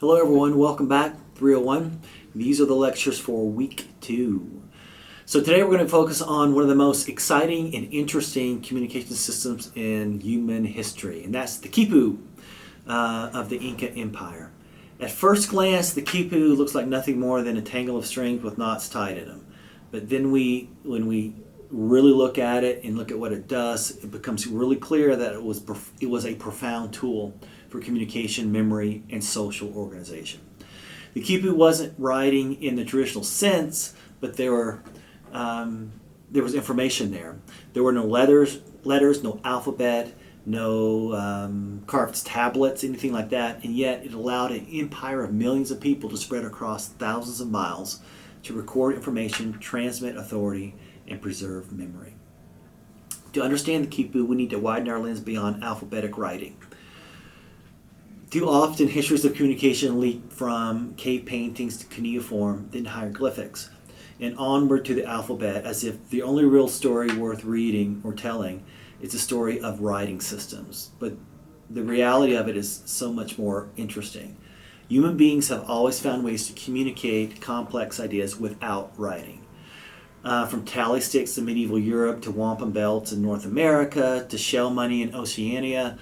Hello everyone, welcome back, 301. These are the lectures for week 2. So today we're going to focus on one of the most exciting and interesting communication systems in human history, and that's the Quipu of the Inca Empire. At first glance, the Quipu looks like nothing more than a tangle of strings with knots tied in them. But then when we really look at it and look at what it does, it becomes really clear that it was a profound tool for communication, memory, and social organization. The Quipu wasn't writing in the traditional sense, but there was information there. There were no letters, no alphabet, no carved tablets, anything like that, and yet it allowed an empire of millions of people to spread across thousands of miles to record information, transmit authority, and preserve memory. To understand the Quipu, we need to widen our lens beyond alphabetic writing. Too often, histories of communication leap from cave paintings to cuneiform, then hieroglyphics, and onward to the alphabet, as if the only real story worth reading or telling is the story of writing systems. But the reality of it is so much more interesting. Human beings have always found ways to communicate complex ideas without writing. From tally sticks in medieval Europe to wampum belts in North America to shell money in Oceania,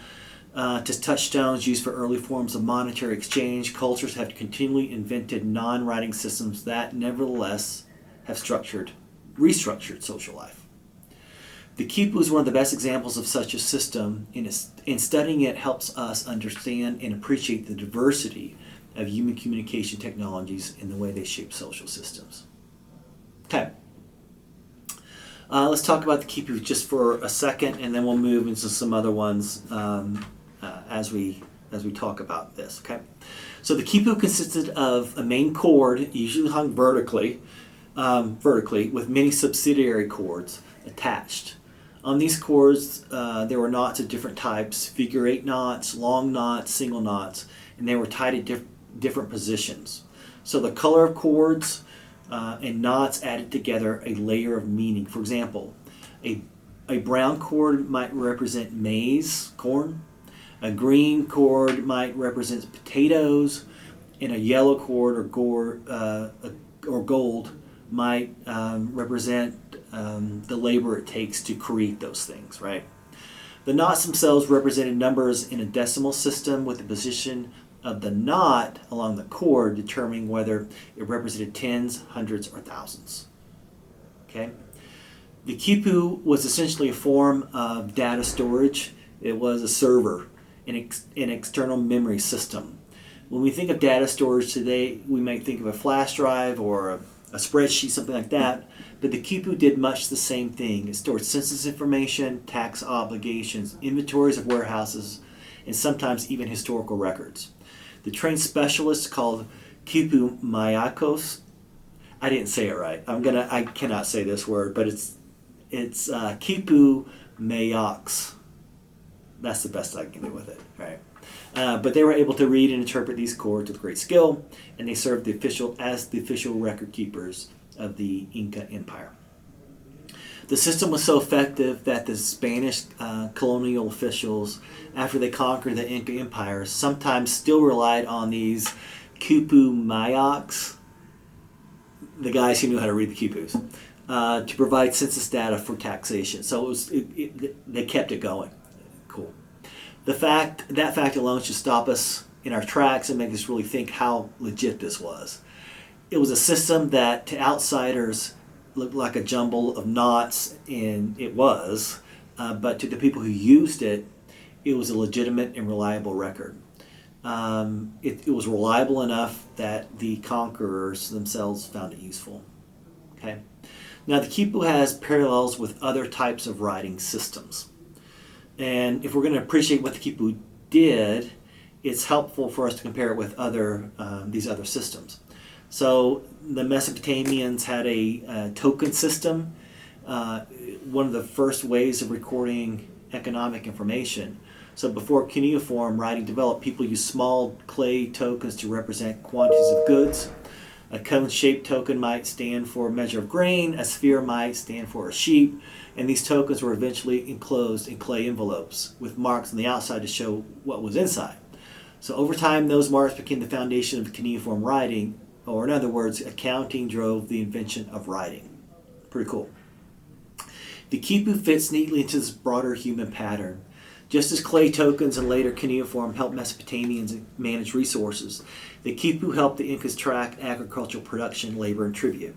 to touchstones used for early forms of monetary exchange, cultures have continually invented non-writing systems that nevertheless have restructured social life. The Quipu is one of the best examples of such a system, and studying it helps us understand and appreciate the diversity of human communication technologies and the way they shape social systems. Okay. Let's talk about the Quipu just for a second, and then we'll move into some other ones as we talk about this. Okay, so the Quipu consisted of a main cord, usually hung vertically, with many subsidiary cords attached. On these cords, there were knots of different types: figure eight knots, long knots, single knots, and they were tied at different positions. So the color of cords and knots added together a layer of meaning. For example, a brown cord might represent maize, corn. A green cord might represent potatoes, and a yellow cord or gold might represent the labor it takes to create those things, right? The knots themselves represented numbers in a decimal system, with the position of the knot along the cord determining whether it represented tens, hundreds, or thousands. Okay? The Quipu was essentially a form of data storage. It was a server, an external memory system. When we think of data storage today, we might think of a flash drive or a spreadsheet, something like that, but the Quipu did much the same thing. It stored census information, tax obligations, inventories of warehouses, and sometimes even historical records. The trained specialists called Quipu Mayakos. I didn't say it right. I cannot say this word, but it's Quipu Mayoks. That's the best I can do with it, right? But they were able to read and interpret these cords with great skill, and they served as the official record keepers of the Inca Empire. The system was so effective that the Spanish colonial officials, after they conquered the Inca Empire, sometimes still relied on these Quipu Mayoks, the guys who knew how to read the Quipus, to provide census data for taxation. So they kept it going. Cool. That fact alone should stop us in our tracks and make us really think how legit this was. It was a system that to outsiders looked like a jumble of knots, and it was, but to the people who used it, it was a legitimate and reliable record. It was reliable enough that the conquerors themselves found it useful. Okay. Now the Quipu has parallels with other types of writing systems. And if we're going to appreciate what the Quipu did, it's helpful for us to compare it with these other systems. So the Mesopotamians had a token system, one of the first ways of recording economic information. So before cuneiform writing developed, people used small clay tokens to represent quantities of goods. A cone-shaped token might stand for a measure of grain, a sphere might stand for a sheep, and these tokens were eventually enclosed in clay envelopes with marks on the outside to show what was inside. So over time, those marks became the foundation of cuneiform writing, or in other words, accounting drove the invention of writing. Pretty cool. The Quipu fits neatly into this broader human pattern. Just as clay tokens and later cuneiform helped Mesopotamians manage resources, the Quipu helped the Incas track agricultural production, labor, and tribute.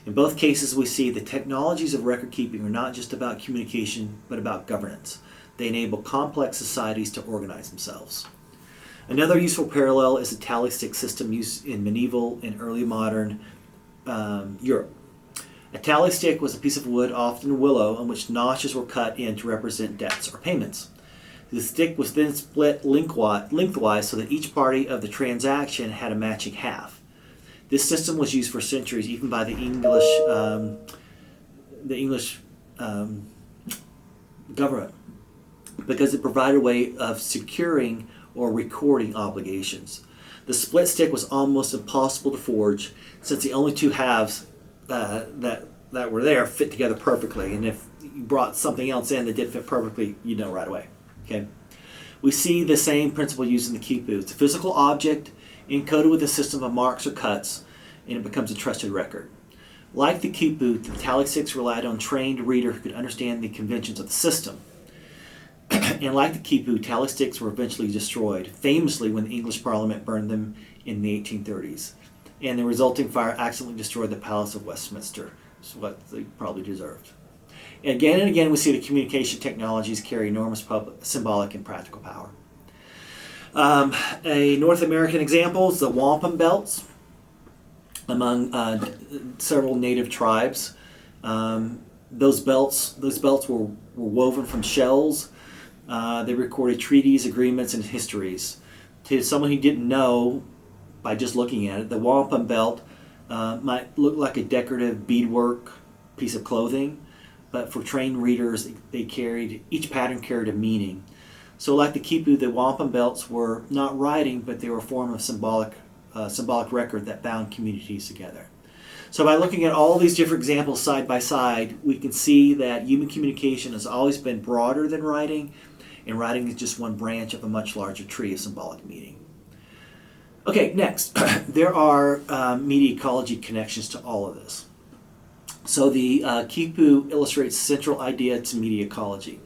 In both cases, we see the technologies of record keeping are not just about communication, but about governance. They enable complex societies to organize themselves. Another useful parallel is the tally stick system used in medieval and early modern Europe. A tally stick was a piece of wood, often willow, on which notches were cut in to represent debts or payments. The stick was then split lengthwise so that each party of the transaction had a matching half. This system was used for centuries, even by the English government, because it provided a way of securing or recording obligations. The split stick was almost impossible to forge, since the only two halves that were there fit together perfectly, and if you brought something else in that didn't fit perfectly, you'd know right away. Okay, we see the same principle used in the Quipu. It's a physical object encoded with a system of marks or cuts, and it becomes a trusted record. Like the Quipu, the tally sticks relied on trained reader who could understand the conventions of the system. And like the Quipu, tally sticks were eventually destroyed, famously when the English Parliament burned them in the 1830s. And the resulting fire accidentally destroyed the Palace of Westminster. It's what they probably deserved. Again and again, we see the communication technologies carry enormous symbolic and practical power. A North American example is the wampum belts among several native tribes. Those belts were woven from shells. They recorded treaties, agreements, and histories. To someone who didn't know, by just looking at it, the wampum belt might look like a decorative beadwork piece of clothing, but for trained readers, each pattern carried a meaning. So like the Quipu, the wampum belts were not writing, but they were a form of symbolic record that bound communities together. So by looking at all these different examples side by side, we can see that human communication has always been broader than writing, and writing is just one branch of a much larger tree of symbolic meaning. Okay, next, there are media ecology connections to all of this. So the Quipu illustrates the central idea to media ecology.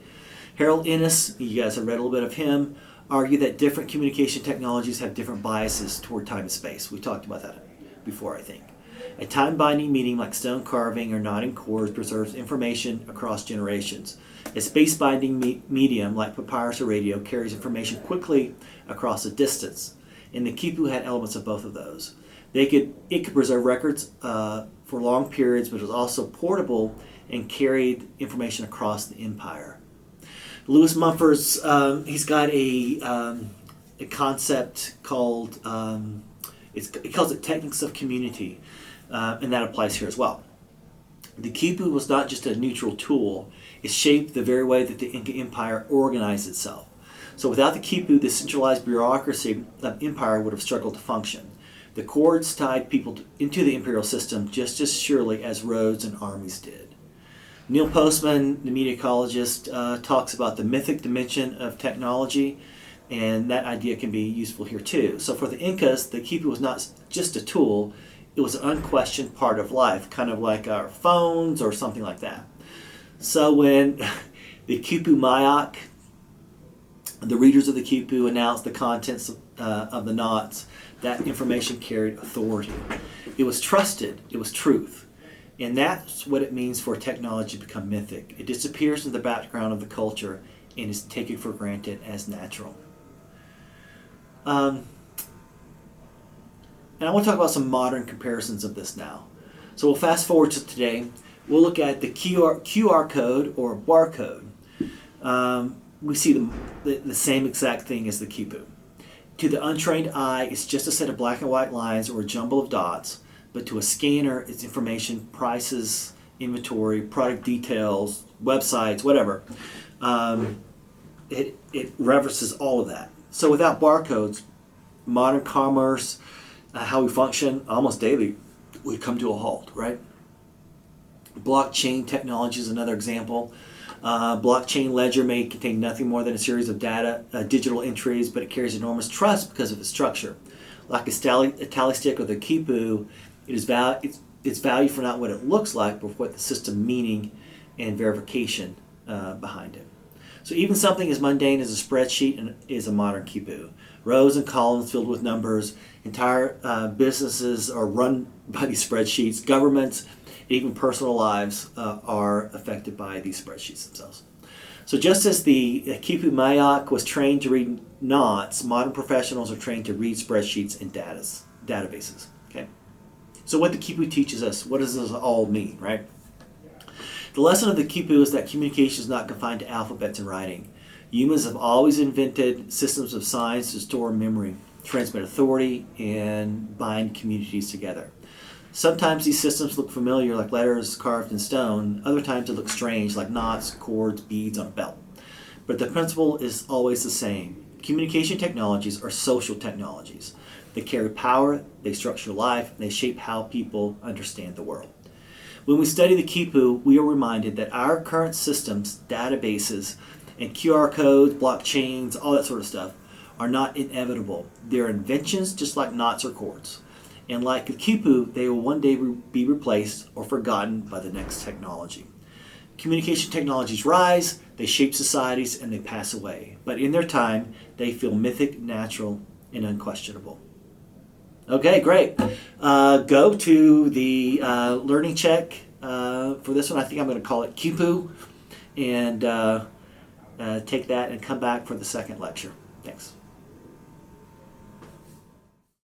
Harold Innis, you guys have read a little bit of him, argued that different communication technologies have different biases toward time and space. We talked about that before, I think. A time-binding medium like stone carving or knotting cords preserves information across generations. A space-binding medium like papyrus or radio carries information quickly across a distance. And the Quipu had elements of both of those. It could preserve records for long periods, but it was also portable and carried information across the empire. Lewis Mumford's he's got a concept called he calls it techniques of community, and that applies here as well. The Quipu was not just a neutral tool; it shaped the very way that the Inca Empire organized itself. So without the Quipu, the centralized bureaucracy of empire would have struggled to function. The cords tied people into the imperial system just as surely as roads and armies did. Neil Postman, the media ecologist, talks about the mythic dimension of technology, and that idea can be useful here too. So for the Incas, the Quipu was not just a tool, it was an unquestioned part of life, kind of like our phones or something like that. So when the Quipu Mayak, the readers of the Quipu, announced the contents of the knots, that information carried authority. It was trusted, it was truth. And that's what it means for technology to become mythic. It disappears in the background of the culture and is taken for granted as natural. And I want to talk about some modern comparisons of this now. So we'll fast forward to today. We'll look at the QR code or barcode. We see the same exact thing as the Quipu. To the untrained eye, it's just a set of black and white lines or a jumble of dots, but to a scanner, it's information, prices, inventory, product details, websites, whatever. It references all of that. So without barcodes, modern commerce, how we function almost daily, would come to a halt, right? Blockchain technology is another example. Blockchain ledger may contain nothing more than a series of data, digital entries, but it carries enormous trust because of its structure. Like a tally stick or the Quipu, it's valued for not what it looks like, but what the system meaning and verification behind it. So even something as mundane as a spreadsheet is a modern Quipu. Rows and columns filled with numbers. Entire businesses are run by these spreadsheets. Governments, even personal lives are affected by these spreadsheets themselves. So just as the Quipu Mayak was trained to read knots, modern professionals are trained to read spreadsheets and databases. Okay. So what the Quipu teaches us, what does this all mean, right? The lesson of the Quipu is that communication is not confined to alphabets and writing. Humans have always invented systems of signs to store memory, transmit authority, and bind communities together. Sometimes these systems look familiar, like letters carved in stone. Other times it looks strange, like knots, cords, beads on a belt. But the principle is always the same. Communication technologies are social technologies. They carry power, they structure life, and they shape how people understand the world. When we study the Quipu, we are reminded that our current systems, databases, and QR codes, blockchains, all that sort of stuff, are not inevitable. They're inventions just like knots or cords. And like the Quipu, they will one day be replaced or forgotten by the next technology. Communication technologies rise, they shape societies, and they pass away. But in their time, they feel mythic, natural, and unquestionable. Okay, great. Go to the learning check for this one. I think I'm going to call it Quipu. And take that and come back for the second lecture. Thanks.